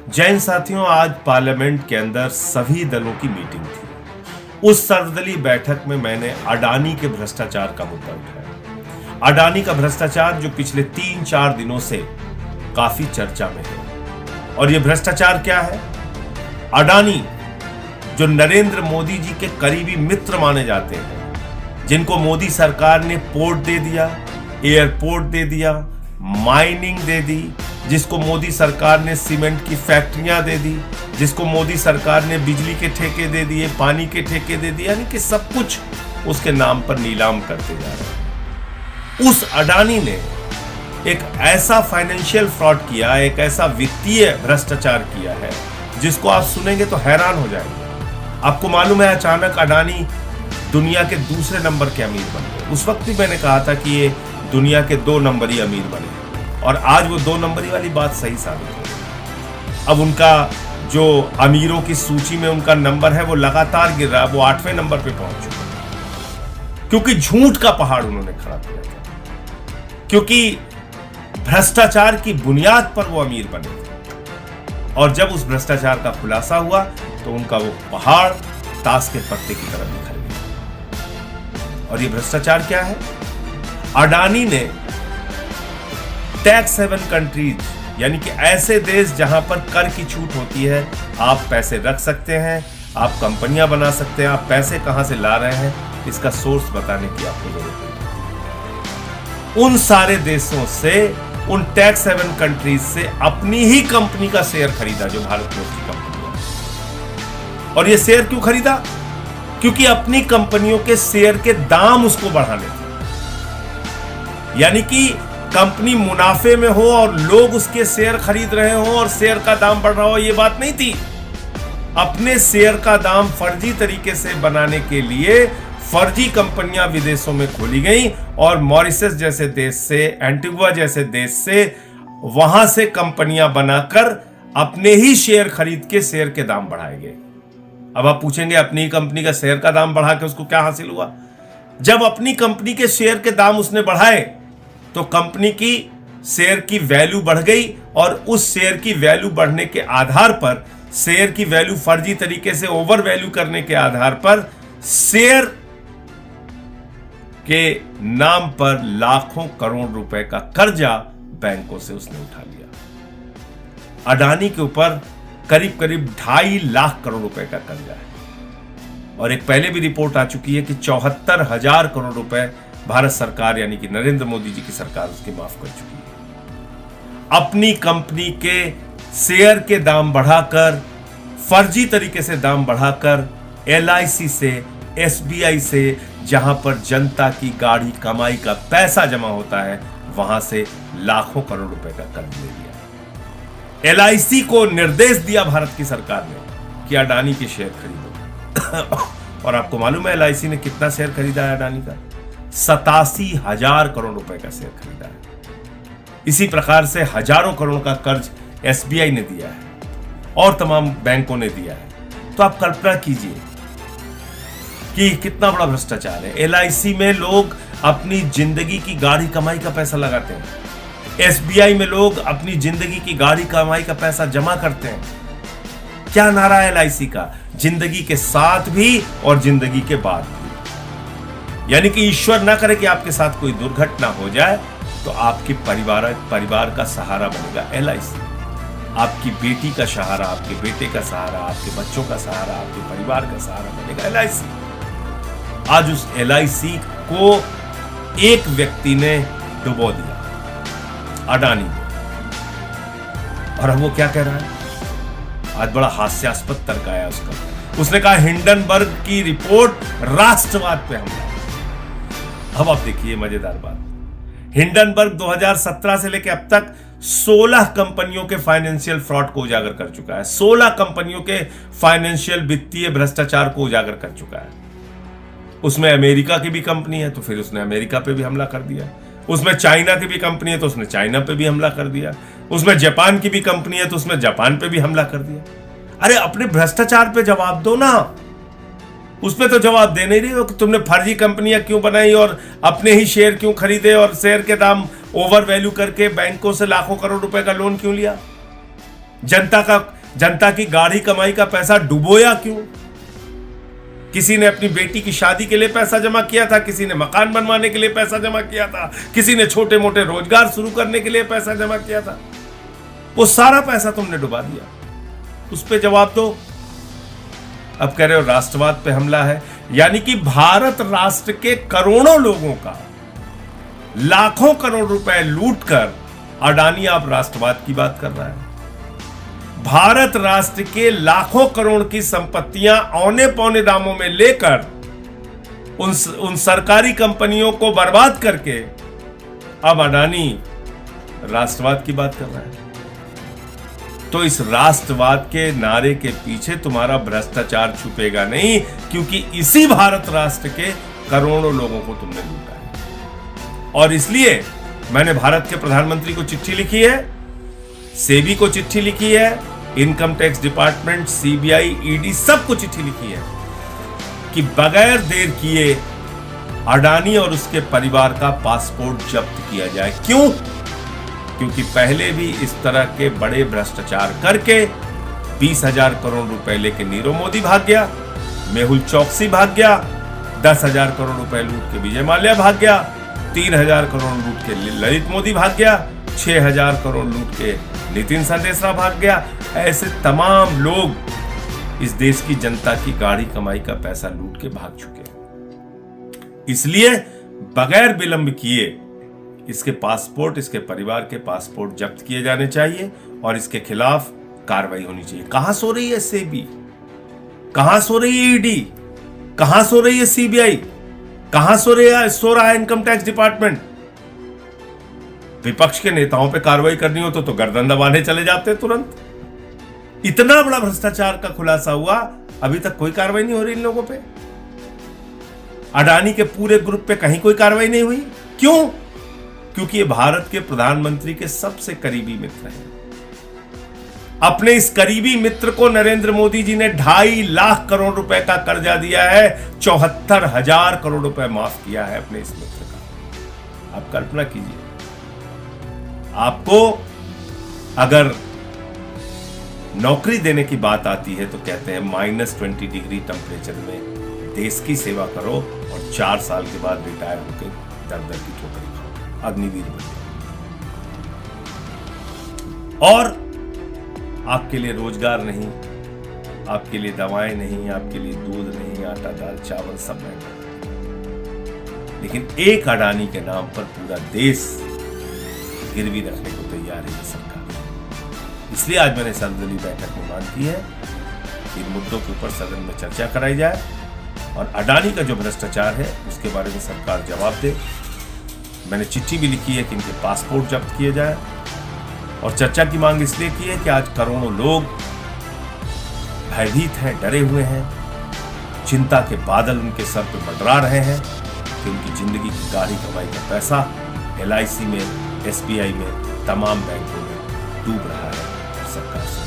जैन साथियों, आज पार्लियामेंट के अंदर सभी दलों की मीटिंग थी। उस सर्वदलीय बैठक में मैंने अडानी के भ्रष्टाचार का मुद्दा उठाया। अडानी का भ्रष्टाचार जो पिछले 3-4 दिनों से काफी चर्चा में है। और यह भ्रष्टाचार क्या है? अडानी जो नरेंद्र मोदी जी के करीबी मित्र माने जाते हैं, जिनको मोदी सरकार ने पोर्ट दे दिया, एयरपोर्ट दे दिया, माइनिंग दे दी, जिसको मोदी सरकार ने सीमेंट की फैक्ट्रियां दे दी, जिसको मोदी सरकार ने बिजली के ठेके दे दिए, पानी के ठेके दे दिए, यानी कि सब कुछ उसके नाम पर नीलाम करते जा रहे हैं। उस अडानी ने एक ऐसा फाइनेंशियल फ्रॉड किया, एक ऐसा वित्तीय भ्रष्टाचार किया है जिसको आप सुनेंगे तो हैरान हो जाएंगे। आपको मालूम है, अचानक अडानी दुनिया के दूसरे नंबर के अमीर बन गए। उस वक्त भी मैंने कहा था कि ये दुनिया के 2 नंबरी अमीर बने, और आज वो 2 नंबरी वाली बात सही साबित हो। अब उनका जो अमीरों की सूची में उनका नंबर है वो लगातार गिर रहा है, वो 8वें नंबर पे पहुंच चुका है, क्योंकि झूठ का पहाड़ उन्होंने खड़ा किया था, क्योंकि भ्रष्टाचार की बुनियाद पर वो अमीर बने थे। और जब उस भ्रष्टाचार का खुलासा हुआ तो उनका वो पहाड़ ताश के पत्ते की तरह बिखर गया। और ये भ्रष्टाचार क्या है? अडानी ने टैक्स हेवन कंट्रीज, यानी कि ऐसे देश जहां पर कर की छूट होती है, आप पैसे रख सकते हैं, आप कंपनियां बना सकते हैं, आप पैसे कहां से ला रहे हैं इसका सोर्स बताने की आपको जरूरत है। उन सारे देशों से, उन टैक्स हेवन कंट्रीज से अपनी ही कंपनी का शेयर खरीदा, जो भारत में उसकी कंपनी है। और ये शेयर क्यों खरीदा? क्योंकि अपनी कंपनियों के शेयर के दाम उसको बढ़ाने थे। यानी कि कंपनी मुनाफे में हो और लोग उसके शेयर खरीद रहे हो और शेयर का दाम बढ़ रहा हो, ये बात नहीं थी। अपने शेयर का दाम फर्जी तरीके से बनाने के लिए फर्जी कंपनियां विदेशों में खोली गई, और मॉरिशस जैसे देश से, एंटीगुआ जैसे देश से, वहां से कंपनियां बनाकर अपने ही शेयर खरीद के शेयर के दाम बढ़ाए गए। अब आप पूछेंगे, अपनी कंपनी का शेयर का दाम बढ़ा के उसको क्या हासिल हुआ? जब अपनी कंपनी के शेयर के दाम उसने बढ़ाए तो कंपनी की शेयर की वैल्यू बढ़ गई, और उस शेयर की वैल्यू बढ़ने के आधार पर, शेयर की वैल्यू फर्जी तरीके से ओवर वैल्यू करने के आधार पर, शेयर के नाम पर लाखों करोड़ रुपए का कर्जा बैंकों से उसने उठा लिया। अडानी के ऊपर करीब करीब 2.5 लाख करोड़ रुपए का कर्जा है, और एक पहले भी रिपोर्ट आ चुकी है कि 74,000 करोड़ रुपए भारत सरकार, यानी कि नरेंद्र मोदी जी की सरकार, उसकी माफ कर चुकी है। अपनी कंपनी के शेयर के दाम बढ़ाकर, फर्जी तरीके से दाम बढ़ाकर, LIC से, SBI से, जहां पर जनता की गाढ़ी कमाई का पैसा जमा होता है, वहां से लाखों करोड़ रुपए का कर्ज ले लिया। LIC को निर्देश दिया भारत की सरकार ने कि अडानी के शेयर खरीदो। और आपको मालूम है LIC ने कितना शेयर खरीदा है अडानी का? 87,000 करोड़ रुपए का शेयर खरीदा है। इसी प्रकार से हजारों करोड़ का कर्ज SBI ने दिया है और तमाम बैंकों ने दिया है। तो आप कल्पना कीजिए कि कितना बड़ा भ्रष्टाचार है। LIC में लोग अपनी जिंदगी की गाढ़ी कमाई का पैसा लगाते हैं, SBI में लोग अपनी जिंदगी की गाढ़ी कमाई का पैसा जमा करते हैं। क्या नारा है LIC का? जिंदगी के साथ भी और जिंदगी के बाद भी। यानी कि ईश्वर ना करे कि आपके साथ कोई दुर्घटना हो जाए तो आपके परिवार का सहारा बनेगा LIC। आपकी बेटी का सहारा, आपके बेटे का सहारा, आपके बच्चों का सहारा, आपके परिवार का सहारा बनेगा LIC। आज उस LIC को एक व्यक्ति ने डुबो दिया, अडानी ने। और अब वो क्या कह रहा है? आज बड़ा हास्यास्पद तर्क आया उसका। उसने कहा हिंडनबर्ग की रिपोर्ट राष्ट्रवाद पे हमला। अब आप देखिए मजेदार बात, हिंडनबर्ग 2017 से लेकर अब तक 16 कंपनियों के फाइनेंशियल फ्रॉड को उजागर कर चुका है। 16 कंपनियों के फाइनेंशियल वित्तीय भ्रष्टाचार को उजागर कर चुका है। उसमें अमेरिका की भी कंपनी है तो फिर उसने अमेरिका पे भी हमला कर दिया। उसमें चाइना की भी कंपनी है तो उसने चाइना पे भी हमला कर दिया। उसमें जापान की भी कंपनी है तो उसने जापान पे भी हमला कर दिया। अरे अपने भ्रष्टाचार पे जवाब दो ना, उसमें तो जवाब दे नहीं रही हो कि तुमने फर्जी कंपनियां क्यों बनाई और अपने ही शेयर क्यों खरीदे और शेयर के दाम ओवर वैल्यू करके बैंकों से लाखों करोड़ रुपए का लोन क्यों लिया। जनता का जनता की गाढ़ी कमाई का पैसा डुबोया क्यों? किसी ने अपनी बेटी की शादी के लिए पैसा जमा किया था, किसी ने मकान बनवाने के लिए पैसा जमा किया था, किसी ने छोटे मोटे रोजगार शुरू करने के लिए पैसा जमा किया था। वो सारा पैसा तुमने डुबा दिया। उस पे जवाब दो। अब कह रहे हो राष्ट्रवाद पे हमला है, यानी कि भारत राष्ट्र के करोड़ों लोगों का लाखों करोड़ रुपए लूटकर अडानी आप राष्ट्रवाद की बात कर रहा है। भारत राष्ट्र के लाखों करोड़ की संपत्तियां औने पौने दामों में लेकर उन सरकारी कंपनियों को बर्बाद करके अब अडानी राष्ट्रवाद की बात कर रहा है। तो इस राष्ट्रवाद के नारे के पीछे तुम्हारा भ्रष्टाचार छुपेगा नहीं, क्योंकि इसी भारत राष्ट्र के करोड़ों लोगों को तुमने लूटा है। और इसलिए मैंने भारत के प्रधानमंत्री को चिट्ठी लिखी है, सेबी को चिट्ठी लिखी है, income tax department, CBI, ED सबको चिट्ठी लिखी है कि बगैर देर किए अडानी और उसके परिवार का पासपोर्ट जब्त किया जाए। क्यों? क्योंकि पहले भी इस तरह के बड़े भ्रष्टाचार करके 20,000 करोड़ रुपए लेके नीरव मोदी भाग गया, मेहुल चौकसी भाग गया, 10,000 करोड़ रुपए लूट के विजय माल्या भाग गया, 3,000 करोड़ लूट के ललित मोदी भाग गया, 6,000 करोड़ लूट के नितिन संदेशरा भाग गया। ऐसे तमाम लोग इस देश की जनता की गाढ़ी कमाई का पैसा लूट के भाग चुके हैं। इसलिए बगैर विलंब किए इसके पासपोर्ट, इसके परिवार के पासपोर्ट जब्त किए जाने चाहिए और इसके खिलाफ कार्रवाई होनी चाहिए। कहां सो रही है सेबी? कहां सो रही है ईडी? कहां सो रही है सीबीआई? कहां सो रहा है इनकम टैक्स डिपार्टमेंट? विपक्ष के नेताओं पे कार्रवाई करनी हो तो गर्दन दबाने चले जाते तुरंत। इतना बड़ा भ्रष्टाचार का खुलासा हुआ, अभी तक कोई कार्रवाई नहीं हो रही इन लोगों पे। अडानी के पूरे ग्रुप पे कहीं कोई कार्रवाई नहीं हुई। क्यों? क्योंकि ये भारत के प्रधानमंत्री के सबसे करीबी मित्र हैं। अपने इस करीबी मित्र को नरेंद्र मोदी जी ने 2.5 लाख करोड़ रुपए का कर्जा दिया है, 74,000 करोड़ रुपए माफ किया है अपने इस मित्र का। आप कल्पना कीजिए, आपको अगर नौकरी देने की बात आती है तो कहते हैं -20 डिग्री टेम्परेचर में देश की सेवा करो और 4 साल के बाद रिटायर होकर दर की ठोकरी खाओ, अग्निवीर बनो। और आपके लिए रोजगार नहीं, आपके लिए दवाएं नहीं, आपके लिए दूध नहीं, आटा दाल चावल सब नहीं, लेकिन एक अडानी के नाम पर पूरा देश गिरवी रखने को तैयार है सरकार। इसलिए आज मैंने सर्वदलीय बैठक में मांग की है इन मुद्दों के ऊपर सदन में चर्चा कराई जाए और अडानी का जो भ्रष्टाचार है उसके बारे में सरकार जवाब दे। मैंने चिट्ठी भी लिखी है कि इनके पासपोर्ट जब्त किए जाए और चर्चा की मांग इसलिए की है कि आज करोड़ों लोग भयभीत हैं, डरे हुए हैं, चिंता के बादल उनके सर पर मंडरा रहे हैं कि उनकी जिंदगी की गाढ़ी कमाई का पैसा LIC में, SBI में, तमाम बैंकों में डूब रहा है। सरकार से